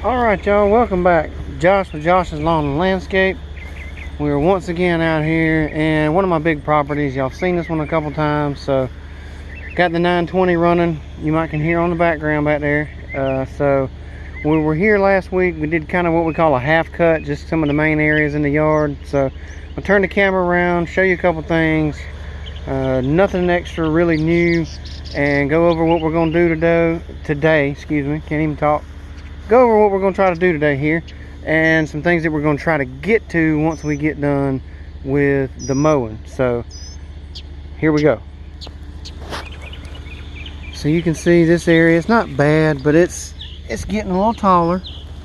Alright y'all, welcome back. Josh with Josh's Lawn and Landscape. We're once again out here in one of my big properties. Y'all seen this one a couple times. So got the 920 running. You might can hear on the background back there. So we were here last week. We did kind of what we call a half cut, just some of the main areas in the yard. So I'll turn the camera around, show you a couple things. Nothing extra really new, and go over what we're going to do today. Excuse me, can't even talk. Go over what we're going to try to do today here, and some things that we're going to try to get to once we get done with the mowing. So here we go. So you can see this area, it's not bad, but it's getting a little taller,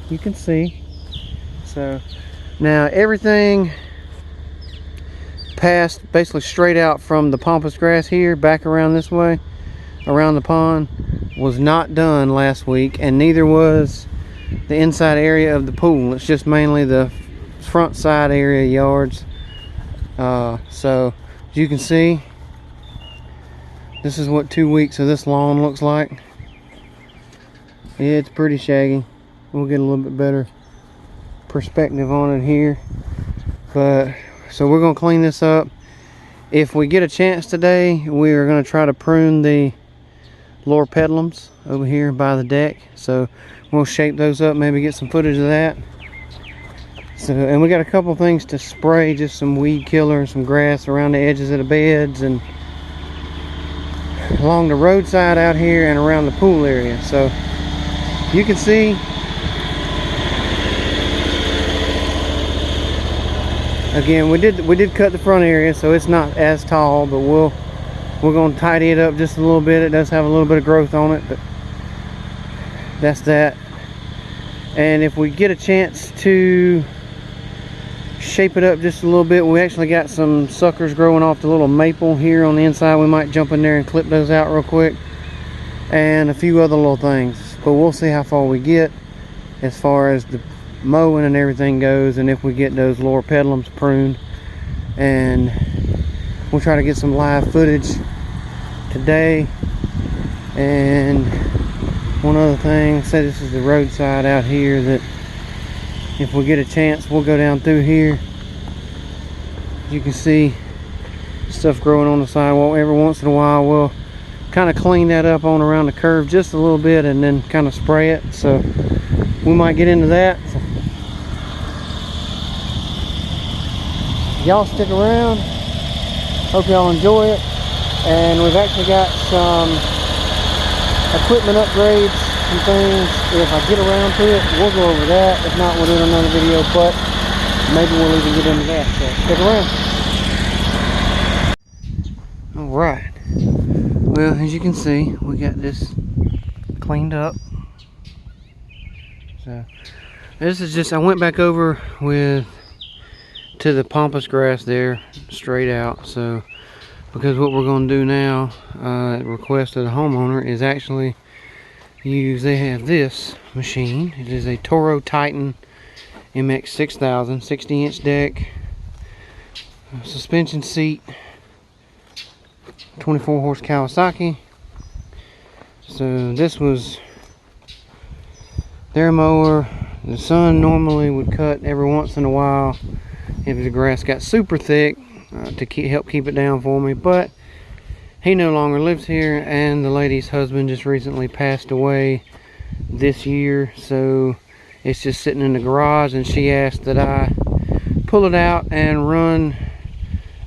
you can see. So now everything passed basically straight out from the pampas grass here back around this way around the pond was not done last week, and neither was the inside area of the pool. It's just mainly the front side area yards. So as you can see, this is what 2 weeks of this lawn looks like. It's pretty shaggy. We'll get a little bit better perspective on it here. But so we're going to clean this up. If we get a chance today, we are going to try to prune the lower pedalums over here by the deck. So we'll shape those up, maybe get some footage of that. So, and we got a couple things to spray, just some weed killer and some grass around the edges of the beds and along the roadside out here and around the pool area. So you can see again, we did cut the front area, so it's not as tall, but we're going to tidy it up just a little bit. It does have a little bit of growth on it, but that's that. And if we get a chance to shape it up just a little bit, we actually got some suckers growing off the little maple here on the inside. We might jump in there and clip those out real quick, and a few other little things. But we'll see how far we get as far as the mowing and everything goes, and if we get those lower pedalums pruned. And we'll try to get some live footage today. And one other thing, say this is the roadside out here, that if we get a chance, we'll go down through here. You can see stuff growing on the sidewalk. Every once in a while we'll kind of clean that up on around the curve just a little bit and then kind of spray it. So we might get into that. So y'all stick around, hope y'all enjoy it. And we've actually got some equipment upgrades and things. If I get around to it, we'll go over that. If not, we'll do another video, but maybe we'll even get into that. So stick around. All right. Well, as you can see, we got this cleaned up. So this is just, I went back over to the pampas grass there, straight out. So because what we're going to do now, at request of the homeowner, is actually use, they have this machine. It is a Toro Titan MX 6000, 60-inch deck, suspension seat, 24 horse Kawasaki. So this was their mower. The son normally would cut every once in a while if the grass got super thick, to help keep it down for me, but he no longer lives here, and the lady's husband just recently passed away this year, so it's just sitting in the garage, and she asked that I pull it out and run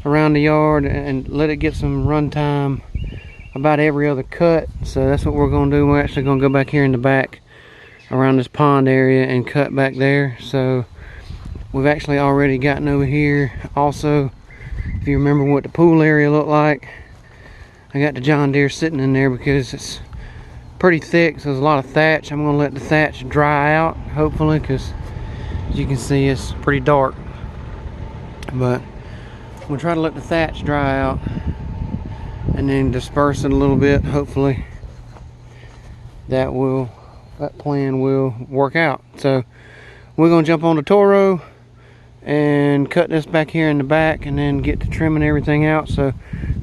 around the yard and let it get some run time about every other cut. So that's what we're going to do. We're actually going to go back here in the back around this pond area and cut back there. So we've actually already gotten over here. Also, if you remember what the pool area looked like, I got the John Deere sitting in there because it's pretty thick, so there's a lot of thatch. I'm going to let the thatch dry out, hopefully, because as you can see, it's pretty dark. But we'll try to let the thatch dry out and then disperse it a little bit. Hopefully that plan will work out. So we're going to jump on the Toro and cut this back here in the back and then get to trimming everything out. So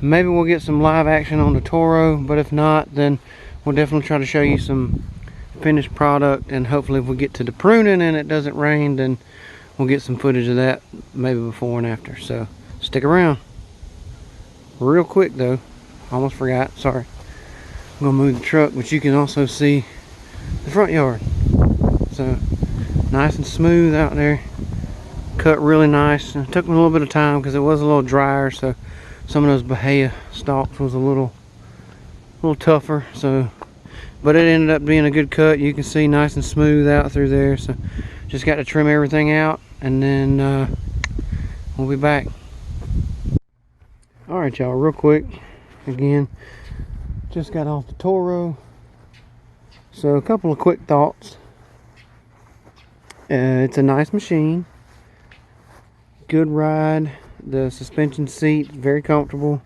maybe we'll get some live action on the Toro, but if not, then we'll definitely try to show you some finished product, and hopefully if we get to the pruning and it doesn't rain, then we'll get some footage of that maybe before and after. So stick around. Real quick though, almost forgot, sorry. I'm gonna move the truck, but you can also see the front yard. So nice and smooth out there, cut really nice. It took me a little bit of time because it was a little drier, so some of those bahia stalks was a little tougher. So, but it ended up being a good cut. You can see nice and smooth out through there. So just got to trim everything out, and then we'll be back. All right, y'all, real quick. Again, just got off the Toro. So a couple of quick thoughts. It's a nice machine, good ride. The suspension seat very comfortable.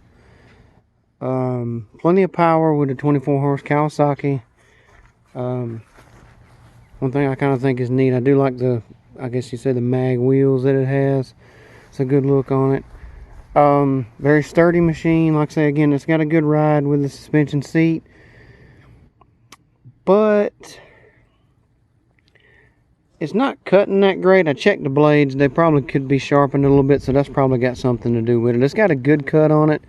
Plenty of power with a 24 horse Kawasaki. One thing I kind of think is neat, I do like the, I guess you say, the mag wheels that it has. It's a good look on it. Very sturdy machine. Like I say again, it's got a good ride with the suspension seat, but it's not cutting that great. I checked the blades. They probably could be sharpened a little bit, so that's probably got something to do with it. It's got a good cut on it,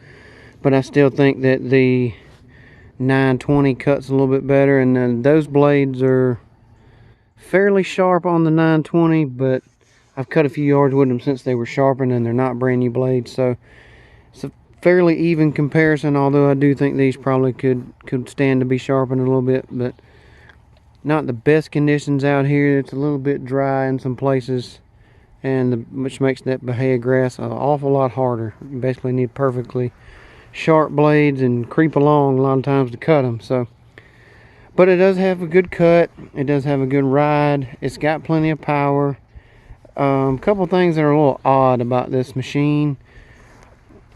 but I still think that the 920 cuts a little bit better, and then those blades are fairly sharp on the 920, but I've cut a few yards with them since they were sharpened, and they're not brand new blades, so it's a fairly even comparison, although I do think these probably could stand to be sharpened a little bit, but not the best conditions out here. It's a little bit dry in some places, and which makes that bahia grass an awful lot harder. You basically need perfectly sharp blades and creep along a lot of times to cut them. So, but it does have a good cut. It does have a good ride. It's got plenty of power. A couple things that are a little odd about this machine.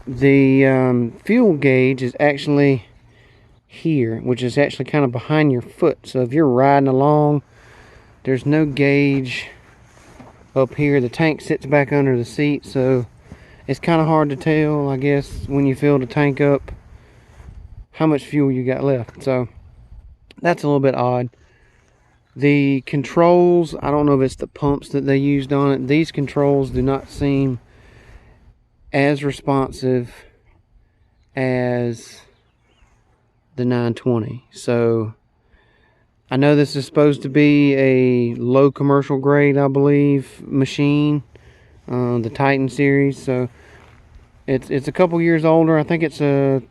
The fuel gauge is actually here, which is actually kind of behind your foot. So if you're riding along, there's no gauge up here. The tank sits back under the seat, so it's kind of hard to tell, I guess, when you fill the tank up, how much fuel you got left. So that's a little bit odd. The controls, I don't know if it's the pumps that they used on it. These controls do not seem as responsive as the 920. So I know this is supposed to be a low commercial grade, I believe, machine, the Titan series. So it's a couple years older. I think it's a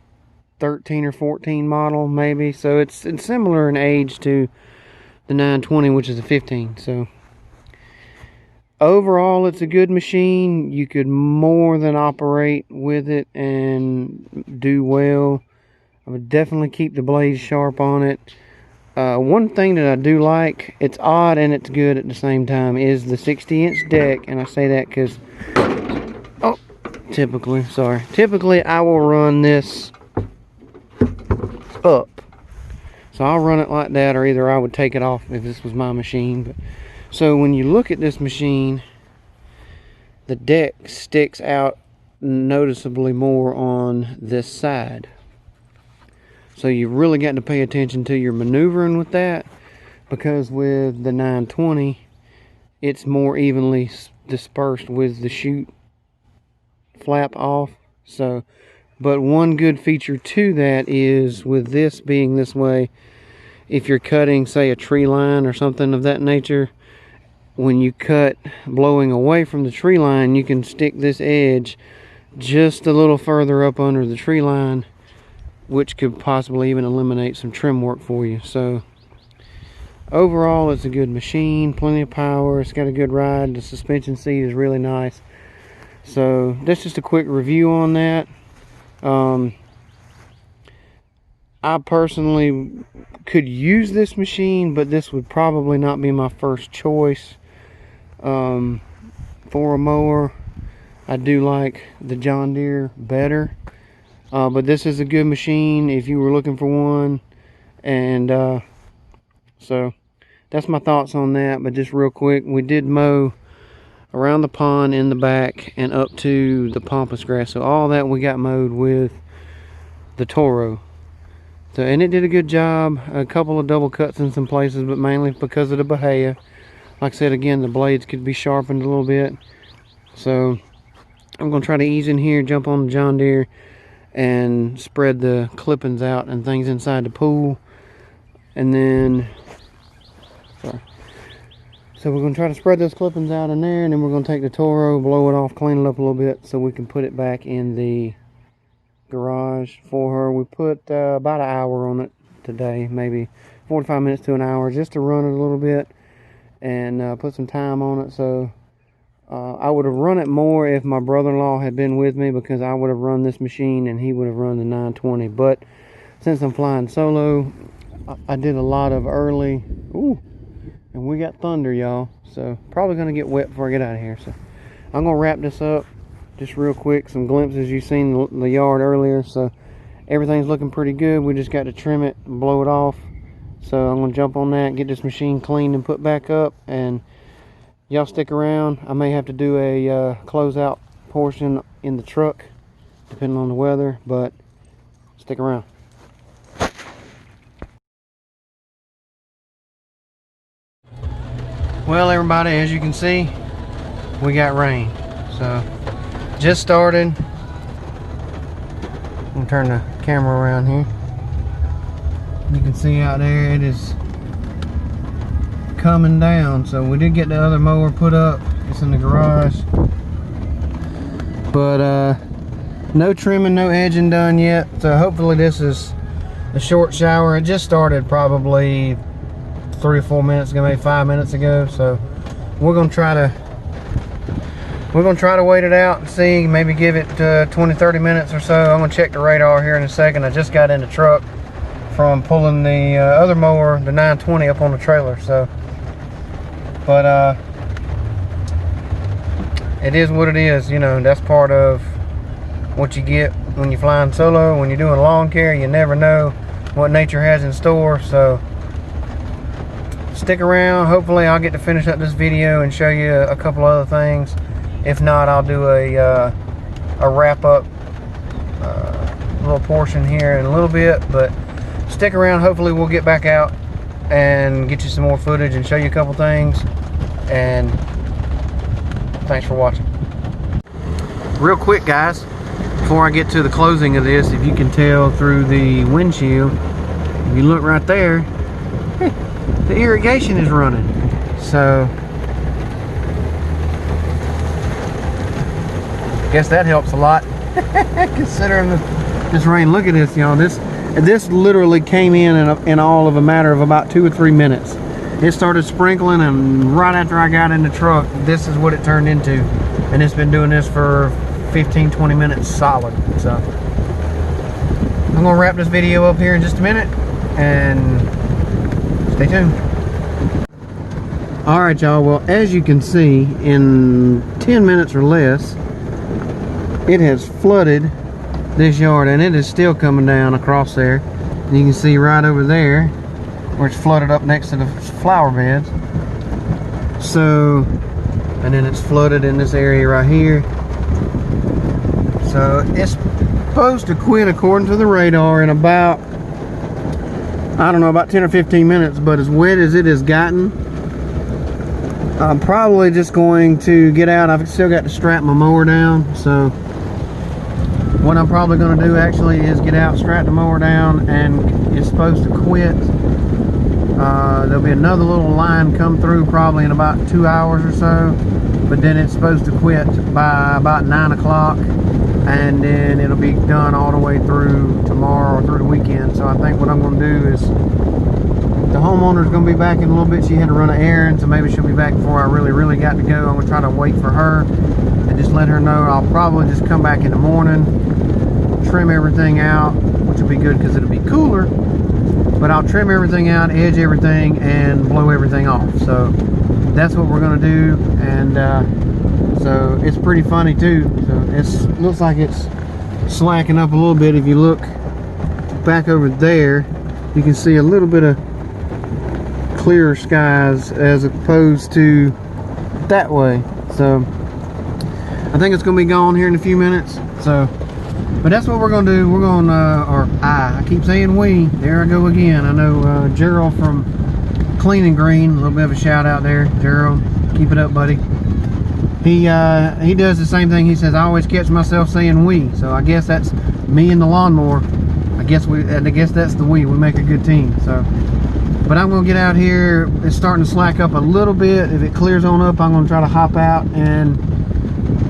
13 or 14 model maybe. So it's similar in age to the 920, which is a 15. So overall, it's a good machine. You could more than operate with it and do well. I would definitely keep the blades sharp on it. One thing that I do like, it's odd and it's good at the same time, is the 60-inch deck. And I say that because, typically I will run this up. So I'll run it like that, or either I would take it off if this was my machine. But so when you look at this machine, the deck sticks out noticeably more on this side. So you really got to pay attention to your maneuvering with that, because with the 920, it's more evenly dispersed with the chute flap off. So, but one good feature to that is, with this being this way, if you're cutting, say, a tree line or something of that nature, when you cut blowing away from the tree line, you can stick this edge just a little further up under the tree line, which could possibly even eliminate some trim work for you. So overall, it's a good machine, plenty of power, it's got a good ride, the suspension seat is really nice. So that's just a quick review on that. I personally could use this machine, but this would probably not be my first choice for a mower. I do like the John Deere better. But this is a good machine if you were looking for one. And so that's my thoughts on that. But just real quick, we did mow around the pond, in the back, and up to the pampas grass. So all that we got mowed with the Toro. So, and it did a good job. A couple of double cuts in some places, but mainly because of the Bahia. Like I said, again, the blades could be sharpened a little bit. So I'm going to try to ease in here, jump on the John Deere, and spread the clippings out and things inside the pool. And then, sorry. So we're going to try to spread those clippings out in there, and then we're going to take the Toro, blow it off, clean it up a little bit so we can put it back in the garage for her. We put about an hour on it today, maybe 45 minutes to an hour, just to run it a little bit and put some time on it. So I would have run it more if my brother-in-law had been with me, because I would have run this machine and he would have run the 920. But since I'm flying solo, I did a lot of early. Ooh, and we got thunder, y'all. So probably gonna get wet before I get out of here. So I'm gonna wrap this up just real quick. Some glimpses you've seen the yard earlier. So everything's looking pretty good. We just got to trim it and blow it off. So I'm gonna jump on that, get this machine cleaned and put back up, and y'all stick around. I may have to do a closeout portion in the truck, depending on the weather, but stick around. Well, everybody, as you can see, we got rain. So just started. I'm gonna turn the camera around here. You can see out there it is coming down. So we did get the other mower put up. It's in the garage, but no trimming, no edging done yet. So hopefully this is a short shower. It just started probably 3 or 4 minutes ago, maybe 5 minutes ago. So we're gonna try to wait it out and see, maybe give it 20-30 minutes or so. I'm gonna check the radar here in a second. I just got in the truck from pulling the other mower, the 920, up on the trailer. So, but it is what it is, you know. That's part of what you get when you're flying solo. When you're doing lawn care, you never know what nature has in store. So stick around. Hopefully I'll get to finish up this video and show you a couple other things. If not, I'll do a wrap up little portion here in a little bit. But stick around. Hopefully we'll get back out and get you some more footage and show you a couple things. And thanks for watching. Real quick, guys, before I get to the closing of this, if you can tell through the windshield, if you look right there, the irrigation is running. So guess that helps a lot. Considering this rain. Look at this, y'all. This literally came in all of a matter of about 2 or 3 minutes. It started sprinkling, and right after I got in the truck, this is what it turned into. And it's been doing this for 15-20 minutes solid. So I'm gonna wrap this video up here in just a minute, and stay tuned. Alright, y'all, well, as you can see, in 10 minutes or less, it has flooded this yard, and it is still coming down across there. And you can see right over there where it's flooded up next to the flower beds. So, and then it's flooded in this area right here. So it's supposed to quit according to the radar in about, I don't know, about 10 or 15 minutes. But as wet as it has gotten, I'm probably just going to get out. I've still got to strap my mower down. So what I'm probably going to do actually is get out, strap the mower down, and it's supposed to quit. There'll be another little line come through probably in about 2 hours or so, but then it's supposed to quit by about 9 o'clock, and then it'll be done all the way through tomorrow or through the weekend. So I think what I'm going to do is, the homeowner's going to be back in a little bit. She had to run an errand, so maybe she'll be back before I really got to go. I'm going to try to wait for her and just let her know. I'll probably just come back in the morning, trim everything out, which will be good because it'll be cooler. But I'll trim everything out, edge everything, and blow everything off. So that's what we're going to do. And so it's pretty funny too. So it looks like it's slacking up a little bit. If you look back over there, you can see a little bit of clearer skies as opposed to that way. So I think it's going to be gone here in a few minutes. So But that's what we're gonna do. We're gonna, or I keep saying we. There I go again. I know Gerald from Clean and Green. A little bit of a shout out there, Gerald. Keep it up, buddy. He does the same thing. He says I always catch myself saying we. So I guess that's me and the lawnmower. I guess that's the we. We make a good team. So, but I'm gonna get out here. It's starting to slack up a little bit. If it clears on up, I'm gonna try to hop out and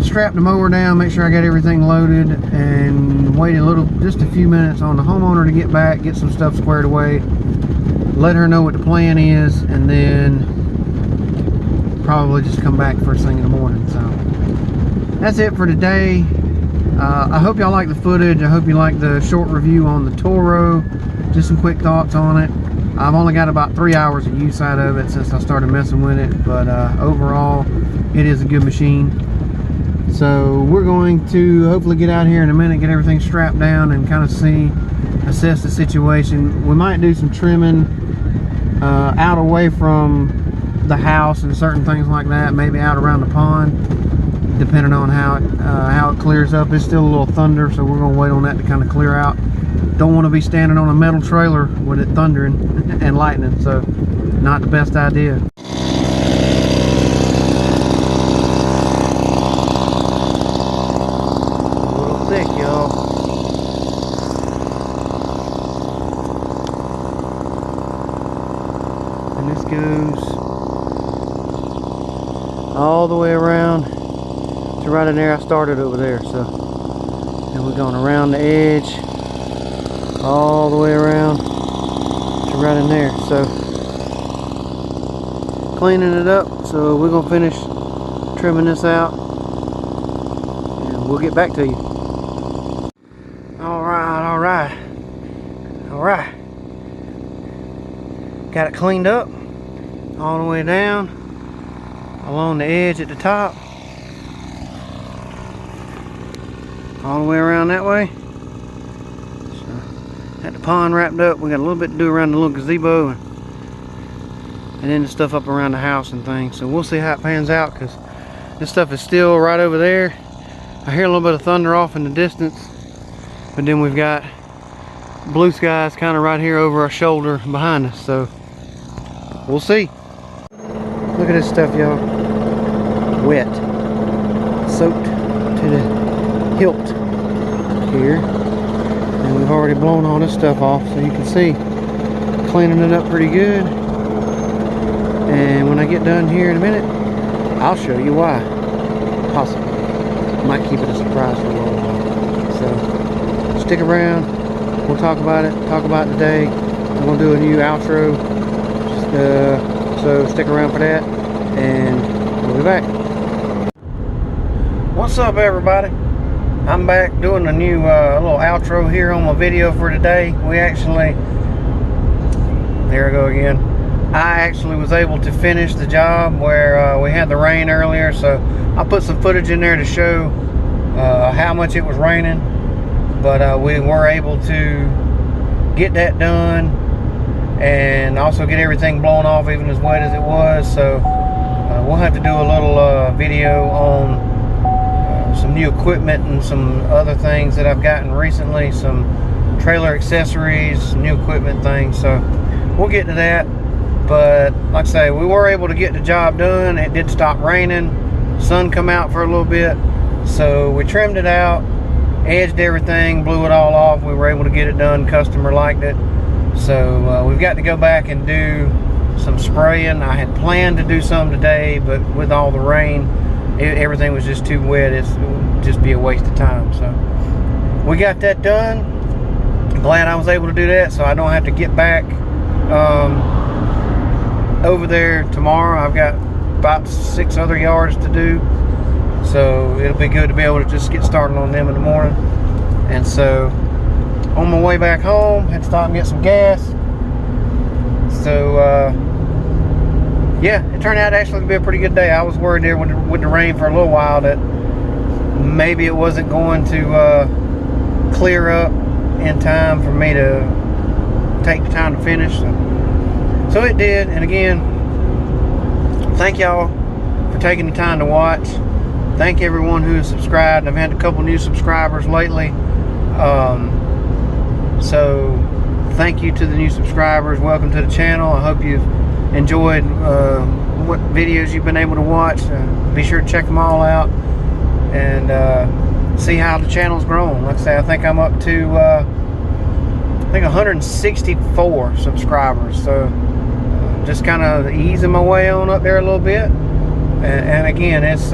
strap the mower down, make sure I got everything loaded, and wait just a few minutes on the homeowner to get back, get some stuff squared away, let her know what the plan is, and then probably just come back first thing in the morning. So that's it for today. I hope y'all like the footage. I hope you like the short review on the Toro. Just some quick thoughts on it. I've only got about 3 hours of use out of it since I started messing with it, but overall it is a good machine. So we're going to hopefully get out here in a minute, get everything strapped down, and kind of assess the situation. We might do some trimming out away from the house and certain things like that, maybe out around the pond, depending on how it clears up. It's still a little thunder, so we're going to wait on that to kind of clear out. Don't want to be standing on a metal trailer with it thundering and lightning, so not the best idea. Thick, y'all. And this goes all the way around to right in there. I started over there, so and we're going around the edge all the way around to right in there. So cleaning it up, so we're gonna finish trimming this out and we'll get back to you. All right. Got it cleaned up all the way down along the edge at the top, all the way around that way. So, got the pond wrapped up. We got a little bit to do around the little gazebo and then the stuff up around the house and things. So we'll see how it pans out, because this stuff is still right over there. I hear a little bit of thunder off in the distance, but then we've got blue skies kind of right here over our shoulder behind us, so we'll see. Look at this stuff, y'all. Wet, soaked to the hilt here, and we've already blown all this stuff off, so you can see cleaning it up pretty good. And when I get done here in a minute, I'll show you why. Possibly. Might keep it a surprise for a little while. So stick around. We'll talk about it. Talk about it today. I'm gonna do a new outro. So stick around for that, and we'll be back. What's up, everybody? I'm back doing a new little outro here on my video for today. We actually, there I go again. I actually was able to finish the job where we had the rain earlier, so I put some footage in there to show how much it was raining, but we were able to get that done and also get everything blown off even as wet as it was. So we'll have to do a little video on some new equipment and some other things that I've gotten recently, some trailer accessories, new equipment things, so we'll get to that. But like I say, we were able to get the job done. It did stop raining, sun come out for a little bit, so we trimmed it out, edged everything, blew it all off. We were able to get it done. Customer liked it, so we've got to go back and do some spraying. I had planned to do some today, but with all the rain, everything was just too wet. It would just be a waste of time. So we got that done. I'm glad I was able to do that, so I don't have to get back over there tomorrow. I've got about 6 other yards to do, so it'll be good to be able to just get started on them in the morning. And so on my way back home, had to stop and get some gas. So yeah, it turned out actually to be a pretty good day. I was worried there with the rain for a little while that maybe it wasn't going to clear up in time for me to take the time to finish. So it did. And again, thank y'all for taking the time to watch. Thank everyone who has subscribed. I've had a couple new subscribers lately. So thank you to the new subscribers. Welcome to the channel. I hope you've enjoyed what videos you've been able to watch. Be sure to check them all out and see how the channel's grown. Like I say, I think I'm up to I think 164 subscribers. So just kind of easing my way on up there a little bit. And again, it's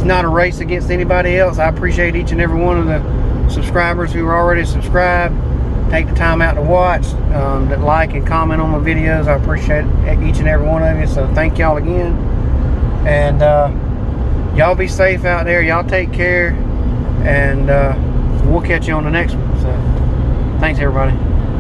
not a race against anybody else. I appreciate each and every one of the subscribers who are already subscribed. Take the time out to watch, that like and comment on my videos. I appreciate each and every one of you. So thank y'all again. And y'all be safe out there. Y'all take care. And we'll catch you on the next one. So thanks, everybody.